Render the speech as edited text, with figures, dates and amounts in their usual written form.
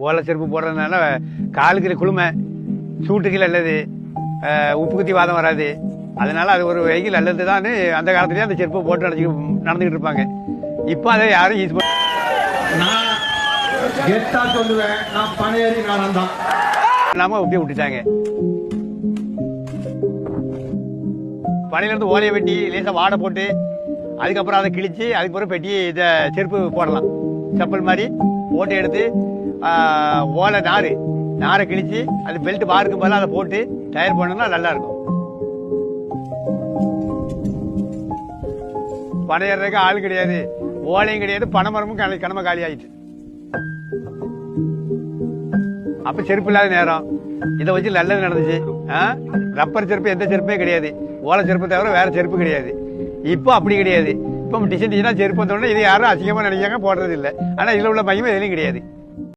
ஓலை செருப்பு போடுறதுனால காலுக்கு குளுமை, சூட்டுக்கு நல்லது, உப்பு குத்தி வாதம் வராது. அதனால அது ஒரு வெயில் நல்லது தான். அந்த காலத்துலேயே அந்த செருப்பை போட்டு நடந்துக்கிட்டு இருப்பாங்க. இப்போ அதை யாரும் யூஸ் பண்ண சொல்லுவேன். நான் பனையேறி நான் தான் இல்லாமல் அப்படியே விட்டுட்டாங்க. பனையிலேருந்து ஓலையை வெட்டி லேசாக வாடை போட்டு அதுக்கப்புறம் அதை கிழிச்சு அதுக்கப்புறம் பெட்டி இதை செருப்பு போடலாம். செப்பல் மாதிரி போட்டு எடுத்து ஓலை நாரை கிழிச்சு அது பெல்ட் பாருக்கு போல அதை போட்டு டயர் பண்ணோம்னா நல்லா இருக்கும். பனை ஏறதுக்கு ஆள் கிடையாது, ஓலையும் கிடையாது, பனைமரமும் கனம காலி ஆயிடுச்சு. அப்ப செருப்பு இல்லாத நேரம் இதை வச்சு நல்லது நடந்துச்சு. ரப்பர் செருப்பு எந்த செருப்புமே கிடையாது, ஓலை செருப்பு தவிர வேற செருப்பு கிடையாது. இப்போ அப்படி கிடையாது. இப்போ டிசைன் செருப்பு வந்தோடனே இது யாரும் அசிங்கமா நினைக்காங்க போடுறது இல்லை. ஆனா இதுல உள்ள மகிமை எதுலையும் கிடையாது.